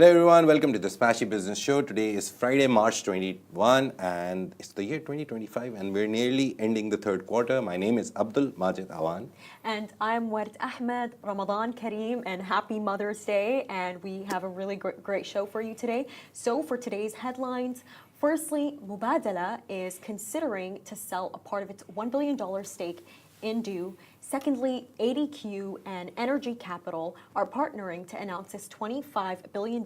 Hello everyone, welcome to the Smashi Business Show. Today is Friday, March 21 and it's the year 2025 and we're nearly ending the third quarter. My name is Abdul Majid Awan. And I'm Ward Ahmed. Ramadan Kareem and happy Mother's Day. And we have a really great show for you today. So for today's headlines, firstly, Mubadala is considering to sell a part of its $1 billion stake in DO. Secondly, ADQ and Energy Capital are partnering to announce this $25 billion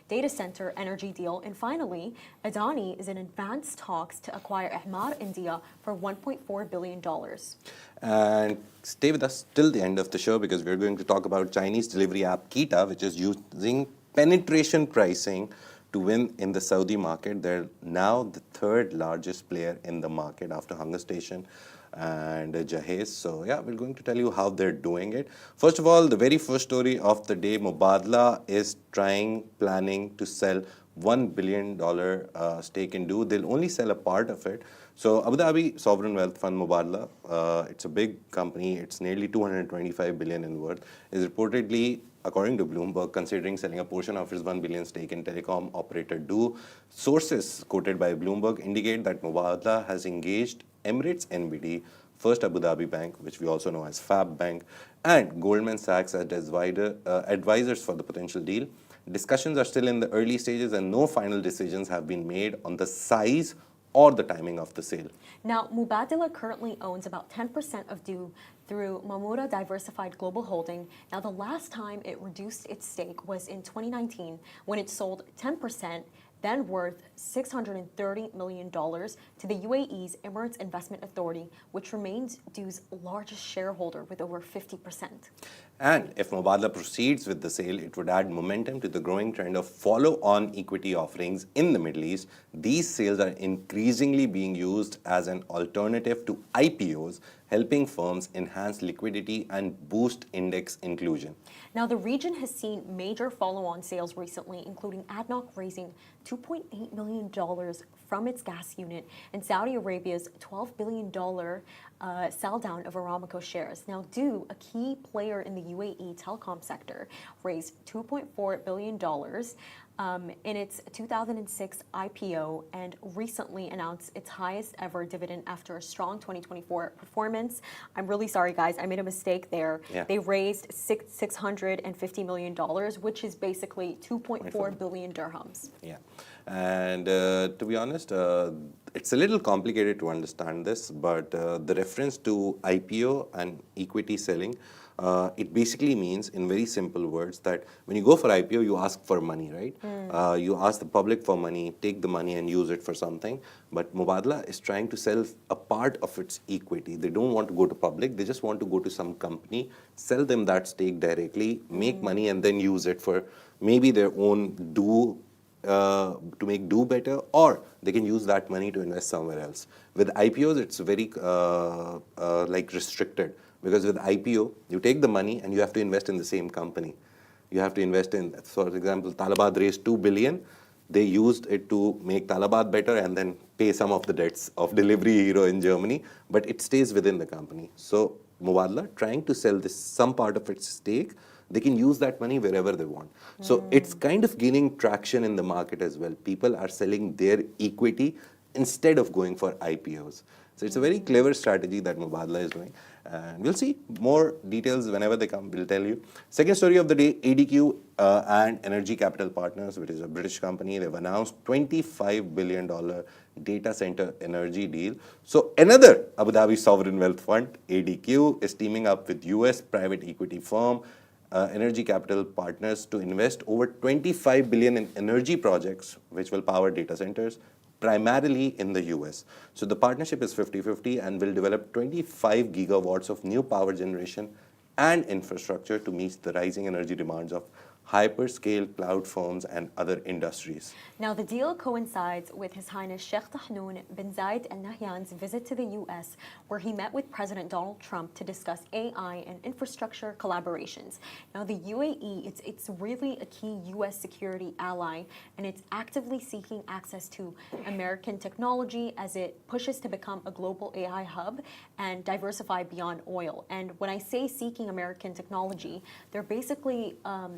data center energy deal. And finally, Adani is in advanced talks to acquire Emaar India for $1.4 billion. And stay with us till the end of the show because we're going to talk about Chinese delivery app Keeta, which is using penetration pricing to win in the Saudi market. They're now the third largest player in the market after Hunger Station and Jahez. So yeah, we're going to tell you how they're doing it. First of all, the very first story of the day, Mubadala is planning to sell $1 billion stake in DO. They'll only sell a part of it. So Abu Dhabi Sovereign Wealth Fund Mubadala, it's a big company. It's nearly 225 billion in worth. Is reportedly, according to Bloomberg, considering selling a portion of its 1 billion stake in telecom operator DO. Sources quoted by Bloomberg indicate that Mubadala has engaged Emirates NBD, First Abu Dhabi Bank, which we also know as Fab Bank, and Goldman Sachs as advisors for the potential deal. Discussions are still in the early stages and no final decisions have been made on the size or the timing of the sale. Now, Mubadala currently owns about 10% of DO through Mamura Diversified Global Holding. Now, the last time it reduced its stake was in 2019 when it sold 10%, then worth $630 million to the UAE's Emirates Investment Authority, which remains DO's largest shareholder with over 50%. And if Mubadala proceeds with the sale, it would add momentum to the growing trend of follow-on equity offerings in the Middle East. These sales are increasingly being used as an alternative to IPOs, helping firms enhance liquidity and boost index inclusion. Now, the region has seen major follow-on sales recently, including ADNOC raising $2.8 million from its gas unit and Saudi Arabia's $12 billion sell-down of Aramco shares. Now, DO, a key player in the UAE telecom sector, raised $2.4 billion in its 2006 IPO and recently announced its highest ever dividend after a strong 2024 performance. I'm really sorry, guys. I made a mistake there. Yeah. They raised $650 million, which is basically 2.4 billion dirhams. Yeah. And to be honest, it's a little complicated to understand this, but the reference to IPO and equity selling, it basically means, in very simple words, that when you go for IPO, you ask for money, right? You ask the public for money, take the money and use it for something. But Mubadala is trying to sell a part of its equity. They don't want to go to public. They just want to go to some company, sell them that stake directly, make money, and then use it for maybe their own DO, to make DO better, or they can use that money to invest somewhere else. With IPOs, it's very like restricted. Because with IPO, you take the money and you have to invest in the same company. You have to invest in, for example, Talabat raised $2 billion. They used it to make Talabat better and then pay some of the debts of Delivery Hero in Germany, but it stays within the company. So Mubadala trying to sell this some part of its stake, they can use that money wherever they want. So it's kind of gaining traction in the market as well. People are selling their equity instead of going for IPOs. So it's a very clever strategy that Mubadala is doing. And we'll see more details whenever they come, we'll tell you. Second story of the day, ADQ and Energy Capital Partners, which is a British company, they've announced $25 billion data center energy deal. So another Abu Dhabi Sovereign Wealth Fund, ADQ, is teaming up with US private equity firm Energy Capital Partners to invest over $25 billion in energy projects, which will power data centers, primarily in the US. So the partnership is 50-50 and will develop 25 gigawatts of new power generation and infrastructure to meet the rising energy demands of hyperscale cloud firms and other industries. Now, the deal coincides with His Highness Sheikh Tahnoon bin Zayed Al Nahyan's visit to the U.S., where he met with President Donald Trump to discuss AI and infrastructure collaborations. Now, the UAE, it's really a key U.S. security ally, and it's actively seeking access to American technology as it pushes to become a global AI hub and diversify beyond oil. And when I say seeking American technology, they're basically,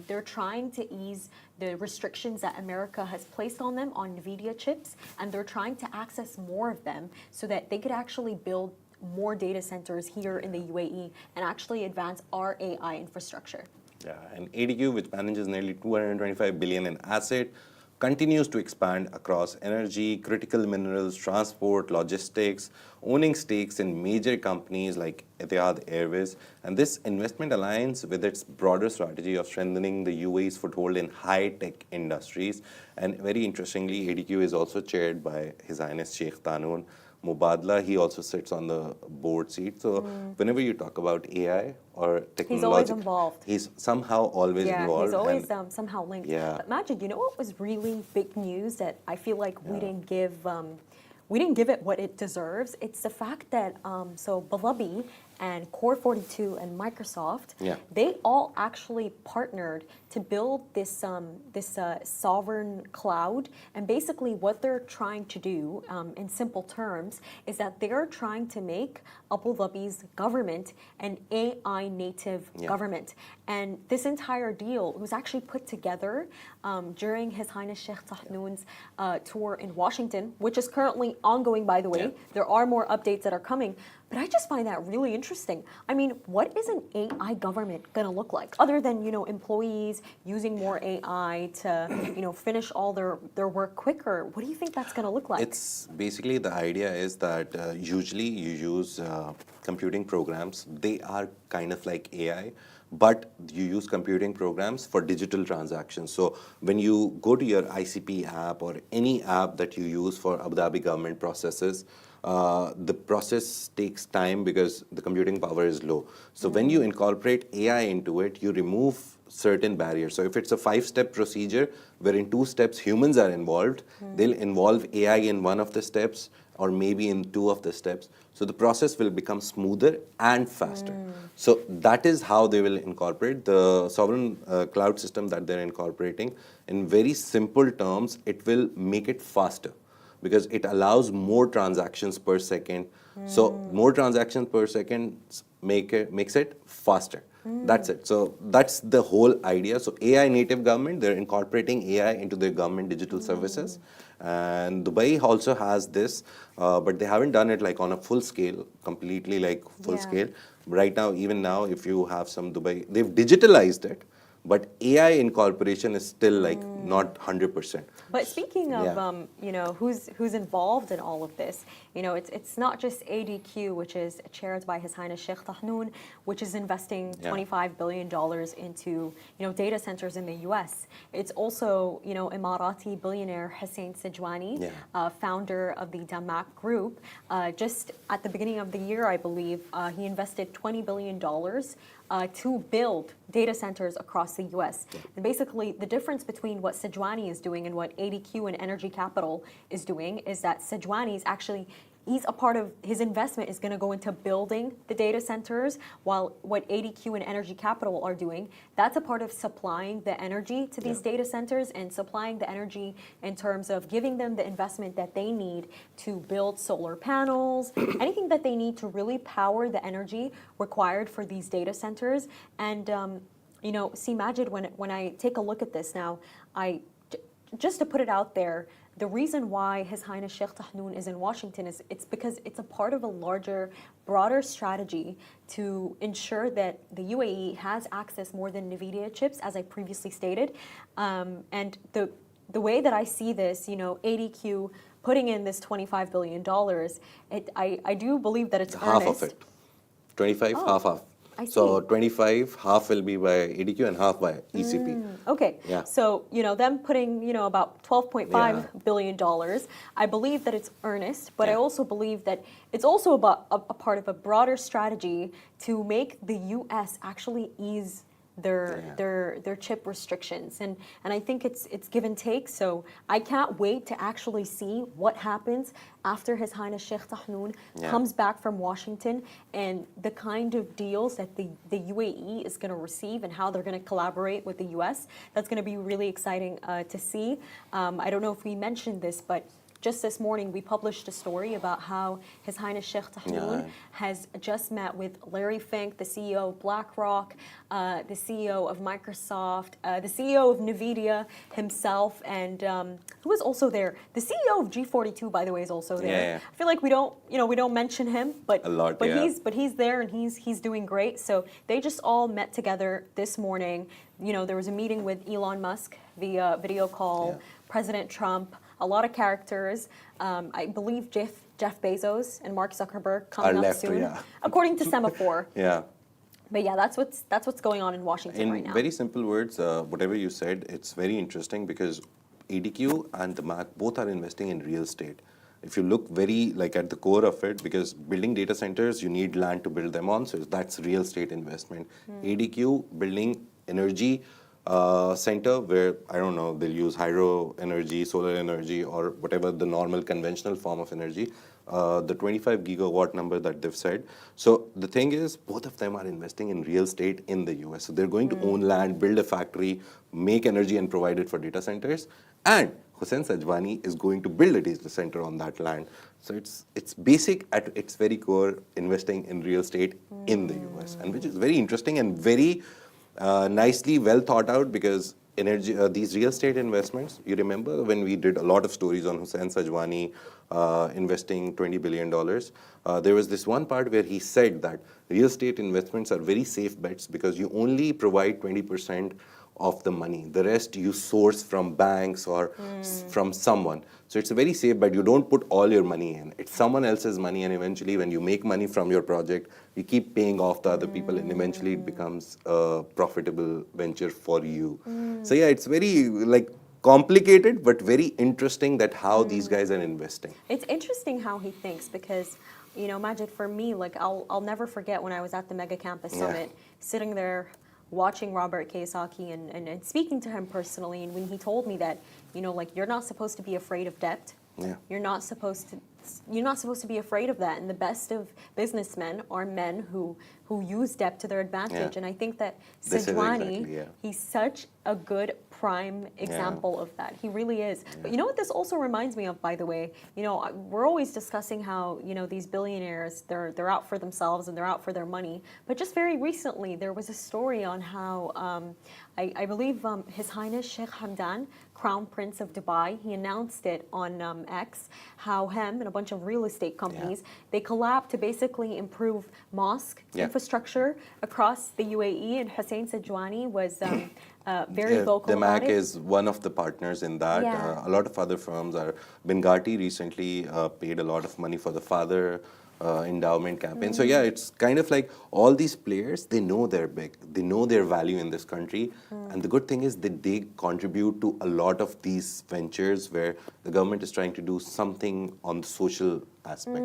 they're trying trying to ease the restrictions that America has placed on them on NVIDIA chips, and they're trying to access more of them so that they could actually build more data centers here in the UAE and actually advance our AI infrastructure. Yeah, and ADQ, which manages nearly 225 billion in asset, continues to expand across energy, critical minerals, transport, logistics, owning stakes in major companies like Etihad Airways. And this investment aligns with its broader strategy of strengthening the UAE's foothold in high-tech industries. And very interestingly, ADQ is also chaired by His Highness Sheikh Tanoon Mubadala. He also sits on the board seat. So whenever you talk about AI or technology, He's always involved. He's somehow always involved. He's always somehow linked. Yeah. But Majid, you know what was really big news that I feel like we didn't give it what it deserves? It's the fact that so Balabi and Core 42 and Microsoft, they all actually partnered to build this sovereign cloud. And basically what they're trying to do, in simple terms, is that they're trying to make Abu Dhabi's government an AI native government. And this entire deal was actually put together during His Highness Sheikh Tahnoon's tour in Washington, which is currently ongoing, by the way. There are more updates that are coming. But I just find that really interesting. I mean, what is an AI government going to look like? Other than, employees using more AI to, finish all their work quicker. What do you think that's going to look like? It's basically the idea is that usually you use computing programs. They are kind of like AI, but you use computing programs for digital transactions. So when you go to your ICP app or any app that you use for Abu Dhabi government processes, the process takes time because the computing power is low. So when you incorporate AI into it, you remove certain barriers. So if it's a 5-step procedure where in 2 steps humans are involved, they'll involve AI in one of the steps or maybe in 2 of the steps. So the process will become smoother and faster. So that is how they will incorporate the sovereign cloud system that they're incorporating. In very simple terms, it will make it faster, because it allows more transactions per second. So more transactions per second makes it faster. That's it. So that's the whole idea. So AI native government, they're incorporating AI into their government digital services. And Dubai also has this, but they haven't done it like on a full scale, completely like full scale. Right now, even now, if you have some Dubai, they've digitalized it, but AI incorporation is still like not 100%. But speaking of, who's involved in all of this, it's not just ADQ, which is chaired by His Highness Sheikh Tahnoon, which is investing $25 billion into, data centers in the U.S. It's also, Emirati billionaire Hussein Sajwani, founder of the Damak Group. Just at the beginning of the year, I believe, he invested $20 billion to build data centers across the U.S. And basically, the difference between what Sajwani is doing and what ADQ and Energy Capital is doing is that Sajwani is actually, he's a part of, his investment is going to go into building the data centers, while what ADQ and Energy Capital are doing, that's a part of supplying the energy to these data centers and supplying the energy in terms of giving them the investment that they need to build solar panels, anything that they need to really power the energy required for these data centers. And, see, Majid, when I take a look at this now, just to put it out there, the reason why His Highness Sheikh Tahnoon is in Washington is it's because it's a part of a larger, broader strategy to ensure that the UAE has access more than NVIDIA chips, as I previously stated. And the way that I see this, ADQ putting in this $25 billion, I do believe that it's Half earnest. of it. 25, half. I see. So 25, half will be by ADQ and half by ECP. Okay. Yeah. So, them putting, about $12.5 billion, I believe that it's earnest, but I also believe that it's also about a part of a broader strategy to make the U.S. actually ease their chip restrictions. And I think it's give and take. So I can't wait to actually see what happens after His Highness Sheikh Tahnoon comes back from Washington, and the kind of deals that the UAE is going to receive and how they're going to collaborate with the US. That's going to be really exciting to see. I don't know if we mentioned this, but just this morning, we published a story about how His Highness Sheikh Tahnoon has just met with Larry Fink, the CEO of BlackRock, the CEO of Microsoft, the CEO of NVIDIA himself, and who was also there? The CEO of G42, by the way, is also there. I feel like we don't mention him, but he's there and he's doing great. So they just all met together this morning. There was a meeting with Elon Musk via video call, President Trump, a lot of characters. I believe Jeff Bezos and Mark Zuckerberg coming up soon, according to Semaphore. But yeah, that's what's going on in Washington right now. In very simple words, whatever you said, it's very interesting because ADQ and the MAC both are investing in real estate. If you look very at the core of it, because building data centers, you need land to build them on, so that's real estate investment. ADQ building energy center where, I don't know, they'll use hydro energy, solar energy, or whatever the normal conventional form of energy, the 25 gigawatt number that they've said. So the thing is, both of them are investing in real estate in the US. So they're going to own land, build a factory, make energy and provide it for data centers. And Hussain Sajwani is going to build a data center on that land. So it's basic at its very core, investing in real estate in the US, and which is very interesting and very nicely well thought out, because these real estate investments, you remember when we did a lot of stories on Hussain Sajwani investing $20 billion, there was this one part where he said that real estate investments are very safe bets because you only provide 20% of the money. The rest you source from banks or from someone. So it's a very safe bet. You don't put all your money in. It's someone else's money, and eventually when you make money from your project, you keep paying off the other people, and eventually it becomes a profitable venture for you. So yeah, it's very complicated, but very interesting that how these guys are investing. It's interesting how he thinks, because Majid, for me, I'll never forget when I was at the Mega Campus Summit, sitting there watching Robert Kiyosaki and speaking to him personally, and when he told me that, you're not supposed to be afraid of debt. You're not supposed to be afraid of that. And the best of businessmen are men who use debt to their advantage. And I think that Sajwani, he's such a good prime example of that. He really is. But you know what this also reminds me of, by the way? We're always discussing how, these billionaires, they're out for themselves and they're out for their money. But just very recently, there was a story on how, I believe His Highness Sheikh Hamdan, Crown Prince of Dubai, he announced it on X, how him and a bunch of real estate companies, they collabed to basically improve mosque infrastructure across the UAE, and Hussain Sajwani was very vocal the about MAC it. is one of the partners in that. A lot of other firms are. Bengati recently paid a lot of money for the father endowment campaign. So yeah, it's kind of like all these players, they know they're big. They know their value in this country. And the good thing is that they contribute to a lot of these ventures where the government is trying to do something on the social aspect.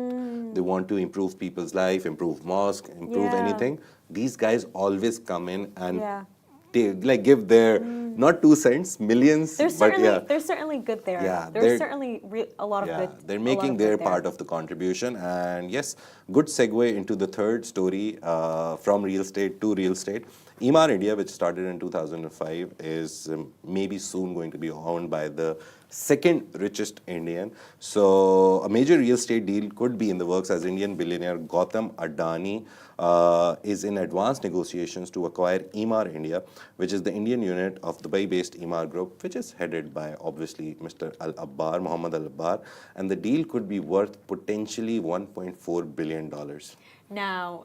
They want to improve people's life, improve mosque, improve anything. These guys always come in and give their not 2 cents, millions. They're certainly good there. There's certainly a lot of good. They're making their part of the contribution. And yes, good segue into the third story from real estate to real estate. Emaar India, which started in 2005, is maybe soon going to be owned by the second richest Indian. So a major real estate deal could be in the works, as Indian billionaire Gautam Adani is in advanced negotiations to acquire Emaar India, which is the Indian unit of Dubai-based Emaar Group, which is headed by, obviously, Mr. Al-Abbar, Mohammed Al-Abbar. And the deal could be worth potentially $1.4 billion. Now,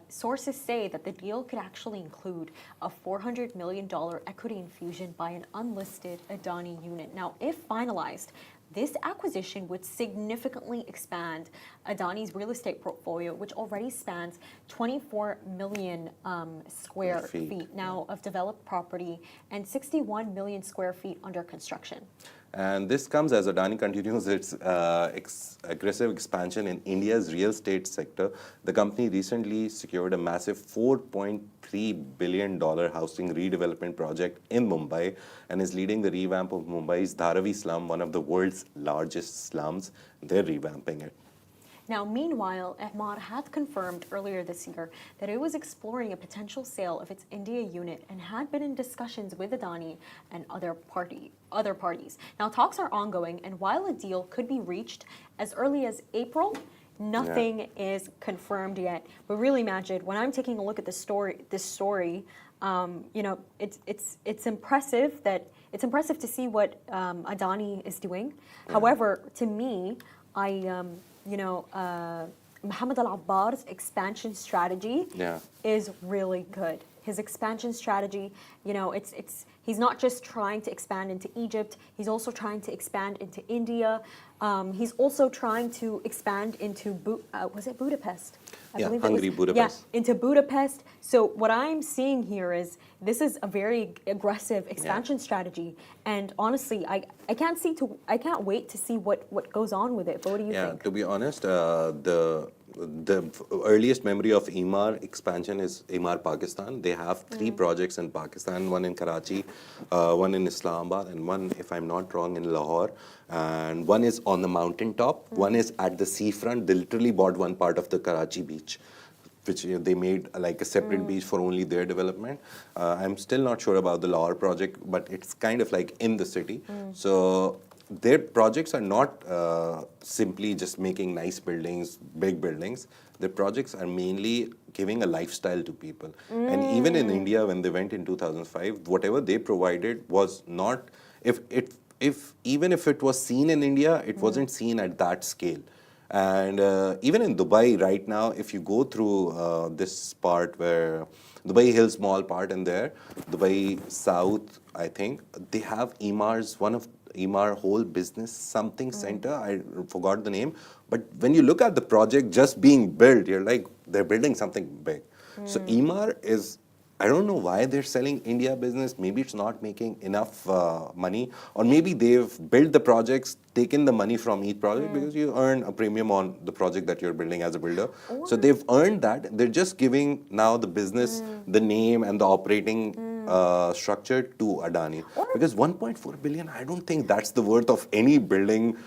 sources say that the deal could actually include a $400 million equity infusion by an unlisted Adani unit. Now, if finalized, this acquisition would significantly expand Adani's real estate portfolio, which already spans 24 million square feet now of developed property and 61 million square feet under construction. And this comes as Adani continues its aggressive expansion in India's real estate sector. The company recently secured a massive $4.3 billion housing redevelopment project in Mumbai and is leading the revamp of Mumbai's Dharavi slum, one of the world's largest slums. They're revamping it. Now, meanwhile, Emaar had confirmed earlier this year that it was exploring a potential sale of its India unit and had been in discussions with Adani and other parties. Now, talks are ongoing, and while a deal could be reached as early as April, nothing is confirmed yet. But really, Majid, when I'm taking a look at this story, it's impressive to see what Adani is doing. However, to me, Mohammed Al Abbar's expansion strategy is really good. His expansion strategy, he's not just trying to expand into Egypt, he's also trying to expand into India. He's also trying to expand into, was it Budapest? I believe Hungary, Budapest. Yeah, into Budapest. So what I'm seeing here is this is a very aggressive expansion strategy. And honestly, I can't wait to see what goes on with it. But what do you think? To be honest, the earliest memory of Emaar expansion is Emaar, Pakistan. They have 3 projects in Pakistan, one in Karachi, one in Islamabad, and one, if I'm not wrong, in Lahore. And one is on the mountaintop, one is at the seafront. They literally bought one part of the Karachi beach, which they made like a separate beach for only their development. I'm still not sure about the Lahore project, but it's kind of like in the city. So their projects are not simply just making nice buildings, big buildings. Their projects are mainly giving a lifestyle to people. And even in India, when they went in 2005, whatever they provided was not, even if it was seen in India, it wasn't seen at that scale. And even in Dubai right now, if you go through this part where Dubai Hills Mall part in there, Dubai South, I think, they have one of Emaar whole business something center, I forgot the name. But when you look at the project just being built, you're like, they're building something big. So Emaar is, I don't know why they're selling India business. Maybe it's not making enough money, or maybe they've built the projects, taken the money from each project, because you earn a premium on the project that you're building as a builder. So they've earned that. They're just giving now the business, the name and the operating structure to Adani. Because 1.4 billion, I don't think that's the worth of any building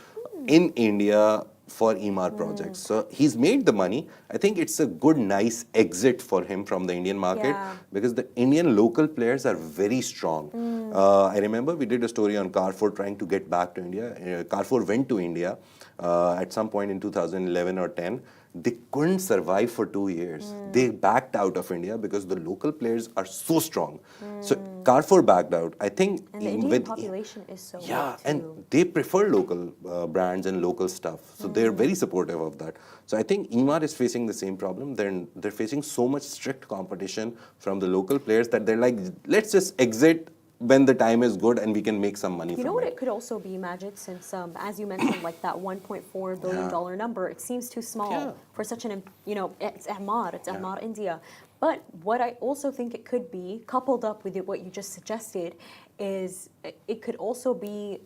in India for Emaar projects. So he's made the money. I think it's a good, nice exit for him from the Indian market, because the Indian local players are very strong. I remember we did a story on Carrefour trying to get back to India. Carrefour went to India at some point in 2011 or 10. They couldn't survive for 2 years. They backed out of India because the local players are so strong. So Carrefour backed out. I think and the Indian population is so big and too. they prefer local brands and local stuff. So they're very supportive of that. So I think Emaar is facing the same problem. They're facing so much strict competition from the local players that they're like, let's just exit when the time is good and we can make some money from it. You know what it could also be, Majid, since, as you mentioned, like that $1.4 billion number, it seems too small for such an, it's Emaar, India. But what I also think it could be, coupled up with what you just suggested, is it could also be,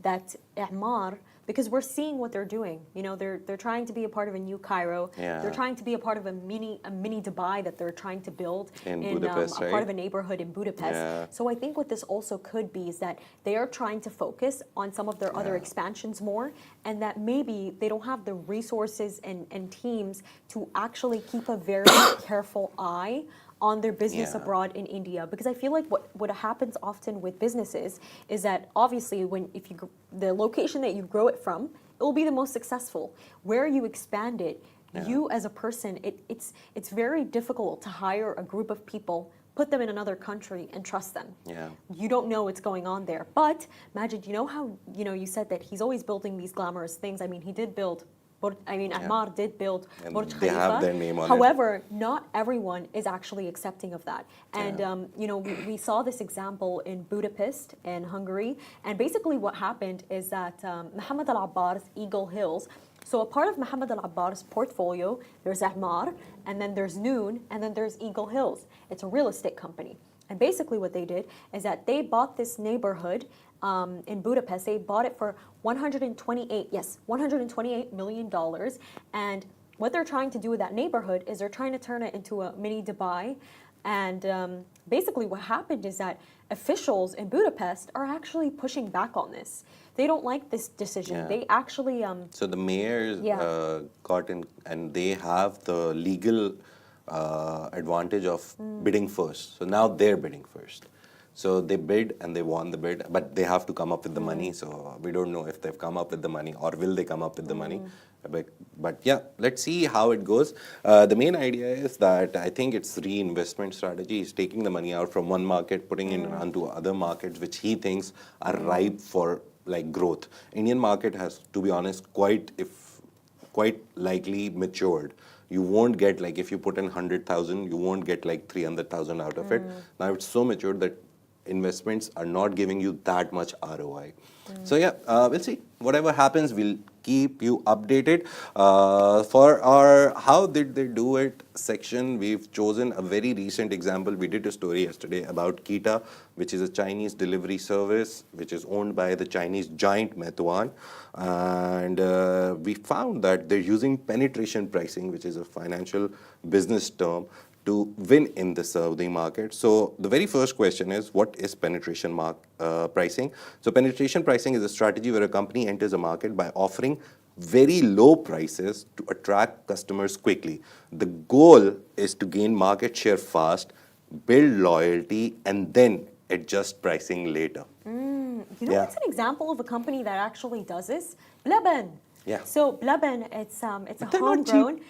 that Emaar, because we're seeing what they're doing. They're trying to be a part of a new Cairo. They're trying to be a part of a mini Dubai that they're trying to build in Budapest, a part of a neighborhood in Budapest. So I think what this also could be is that they are trying to focus on some of their other expansions more, and that maybe they don't have the resources and teams to actually keep a very careful eye on their business abroad in India. Because I feel like what happens often with businesses is that obviously the location that you grow it from, it will be the most successful. Where you expand it, you as a person, it's very difficult to hire a group of people, put them in another country and trust them. You don't know what's going on there. But Majid, you know how you said that he's always building these glamorous things. I mean, he did build Emaar did build Burj Khalifa. They have their name on it. However, not everyone is actually accepting of that. And, we saw this example in Budapest in Hungary. And basically what happened is that Mohammed Al Abbar's Eagle Hills, so a part of Mohammed Al Abbar's portfolio, there's Emaar, and then there's Noon, and then there's Eagle Hills. It's a real estate company. And basically what they did is that they bought this neighborhood in Budapest. They bought it for $128 million. And what they're trying to do with that neighborhood is they're trying to turn it into a mini Dubai. And basically what happened is that officials in Budapest are actually pushing back on this. They don't like this decision. Yeah. They actually So the mayors Yeah. got in, and they have the legal advantage of bidding first. So now they're bidding first. So they bid and they won the bid, but they have to come up with the money. So we don't know if they've come up with the money or will they come up with the money. But yeah, let's see how it goes. The main idea is that I think it's reinvestment strategy. He's taking the money out from one market, putting it onto other markets, which he thinks are ripe for like growth. Indian market has, to be honest, quite likely matured. You won't get like if you put in 100,000, you won't get like 300,000 out of it. Now it's so matured that investments are not giving you that much ROI. So yeah, we'll see. Whatever happens, we'll keep you updated. For our how did they do it section, we've chosen a very recent example. We did a story yesterday about Keeta, which is a Chinese delivery service, which is owned by the Chinese giant Meituan. And we found that they're using penetration pricing, which is a financial business term, to win in the Saudi market. So the very first question is, what is penetration pricing? So penetration pricing is a strategy where a company enters a market by offering very low prices to attract customers quickly. The goal is to gain market share fast, build loyalty, and then adjust pricing later. You know what's an example of a company that actually does this? Blaben. Yeah. So Blaben, it's a they're not homegrown.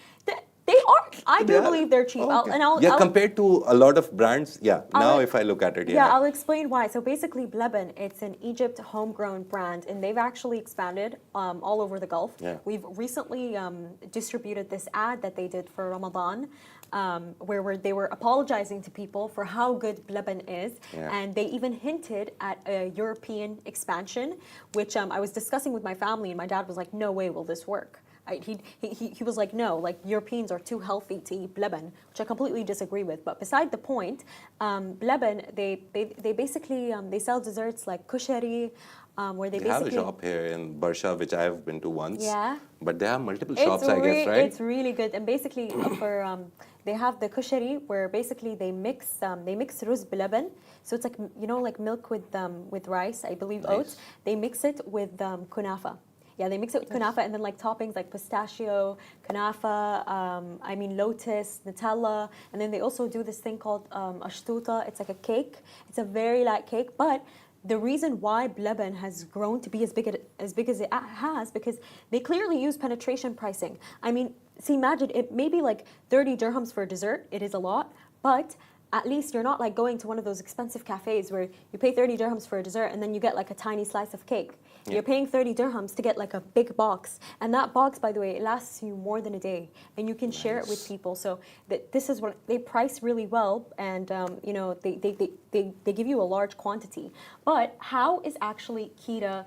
They are. I do Yeah. believe they're cheap. Okay. I'll Compared to a lot of brands, now I'll- if I look at it, Yeah, I'll explain why. So basically, Bleben, it's an Egypt homegrown brand, and they've actually expanded all over the Gulf. Yeah. We've recently distributed this ad that they did for Ramadan, where they were apologizing to people for how good Bleben is, Yeah. and they even hinted at a European expansion, which I was discussing with my family, and my dad was like, "No way will this work." He was like, no, like Europeans are too healthy to eat bleben, which I completely disagree with. But beside the point, bleben, they basically they sell desserts like kushari, where they have basically a shop here in Barsha, which I have been to once. Yeah. But they have multiple shops, I guess, right? It's really good, and basically for they have the kushari where basically they mix ruz bleben, so it's like like milk with rice, I believe Nice. oats. They mix it with kunafa. Yeah, they mix it with kunafa and then like toppings like pistachio, kunafa, lotus, Nutella, and then they also do this thing called ashtuta. It's like a cake. It's a very light cake, but the reason why Bleben has grown to be as big as it has, because they clearly use penetration pricing. I mean, see, imagine it may be like 30 dirhams for a dessert. It is a lot, but at least you're not like going to one of those expensive cafes where you pay 30 dirhams for a dessert and then you get like a tiny slice of cake. Yeah. You're paying 30 dirhams to get like a big box. And that box, by the way, it lasts you more than a day. And you can share it with people. So this is what they price really well. And, they give you a large quantity. But how is actually Keeta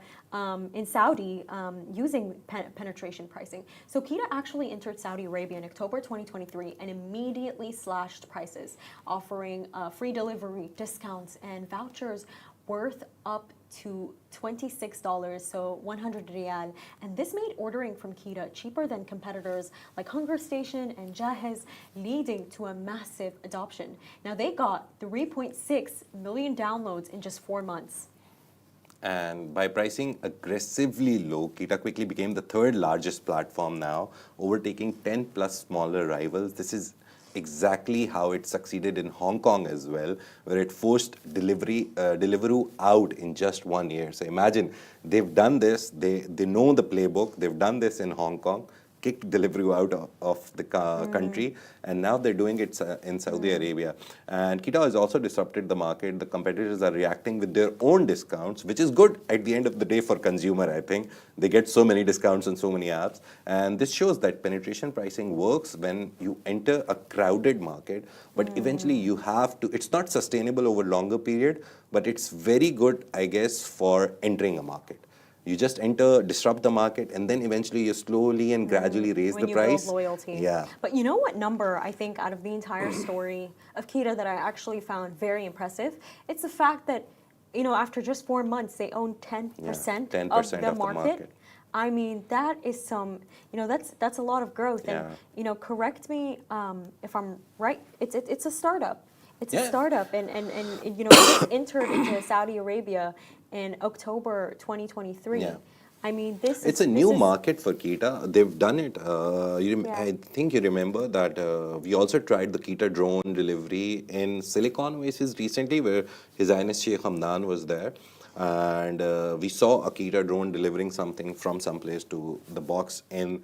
in Saudi using penetration pricing? So Keeta actually entered Saudi Arabia in October 2023 and immediately slashed prices, offering free delivery, discounts, and vouchers worth up to $26, so 100 riyal. And this made ordering from Keeta cheaper than competitors like Hunger Station and Jahez, leading to a massive adoption. Now they got 3.6 million downloads in just 4 months. And by pricing aggressively low, Keeta quickly became the third largest platform now, overtaking 10 plus smaller rivals. This is exactly how it succeeded in Hong Kong as well, where it forced Deliveroo out in just 1 year. So imagine, they've done this, they know the playbook, they've done this in Hong Kong, kicked Deliveroo out of the country, and now they're doing it in Saudi Arabia. And Keeta has also disrupted the market. The competitors are reacting with their own discounts, which is good at the end of the day for consumer, I think. They get so many discounts on so many apps. And this shows that penetration pricing works when you enter a crowded market, but eventually you have to, it's not sustainable over longer period, but it's very good, I guess, for entering a market. You just enter, disrupt the market, and then eventually you slowly and gradually raise the price. Build loyalty. Yeah. But you know what number I think out of the entire story of Keeta that I actually found very impressive? It's the fact that, after just 4 months, they own 10%, 10% of the market. I mean, that is that's a lot of growth. Yeah. And, correct me if I'm right, it's a startup. It's Yeah. a startup, and you know, it just entered into Saudi Arabia in October 2023. Yeah. I mean, this It's is a new market for Keeta. They've done it. Yeah. I think you remember that we also tried the Keeta drone delivery in Silicon Oasis recently, where His Highness Sheikh Hamdan was there. And we saw a Keeta drone delivering something from some place to the box in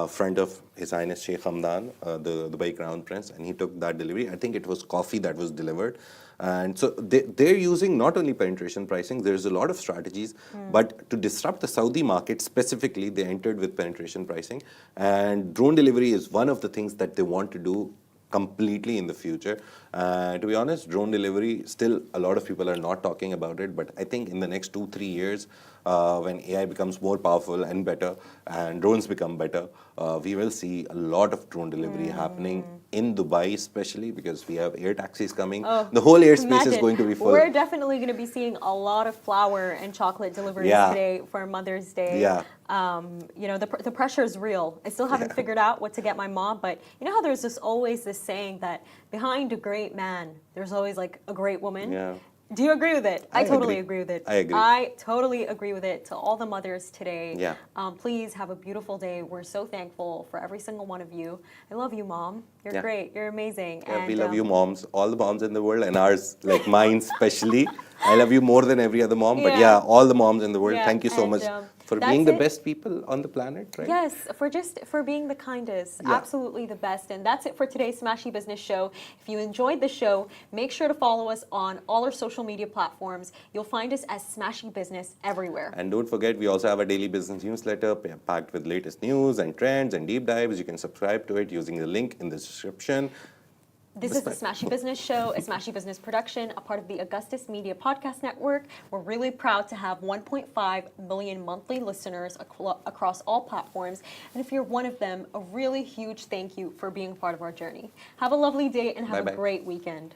front of His Highness Sheikh Hamdan, the Dubai Crown Prince, and he took that delivery. I think it was coffee that was delivered. And so they're using not only penetration pricing, there's a lot of strategies, but to disrupt the Saudi market specifically, they entered with penetration pricing. And drone delivery is one of the things that they want to do completely in the future. To be honest, drone delivery, still a lot of people are not talking about it, but I think in the next 2-3 years, when AI becomes more powerful and better and drones become better, we will see a lot of drone delivery happening in Dubai, especially because we have air taxis coming. Oh, The whole airspace is imagine. going to be full. We're definitely going to be seeing a lot of flower and chocolate deliveries Yeah. today for Mother's Day. Yeah. You know, the pressure is real. I still haven't figured out what to get my mom, but you know how there's always this saying that behind a great man, there's always like a great woman. Yeah. Do you agree with it? I totally agree. agree with it. I agree. I totally agree with it. To all the mothers today, Yeah. please have a beautiful day. We're so thankful for every single one of you. I love you, Mom. You're Yeah. great. You're amazing. Yeah, we And, love you, moms, all the moms in the world, and ours, like mine especially. I love you more than every other mom, but Yeah. yeah, all the moms in the world, Yeah, thank you so and, much for that's being the it. best people on the planet, right? Yes, for being the kindest, Yeah. absolutely the best. And that's it for today's Smashy Business Show. If you enjoyed the show, make sure to follow us on all our social media platforms. You'll find us as Smashy Business everywhere. And don't forget, we also have a daily business newsletter packed with latest news and trends and deep dives. You can subscribe to it using the link in the description. This is the Smashy Business Show, a Smashy Business production, a part of the Augustus Media Podcast Network. We're really proud to have 1.5 million monthly listeners across all platforms. And if you're one of them, a really huge thank you for being part of our journey. Have a lovely day and have Bye-bye. a great weekend.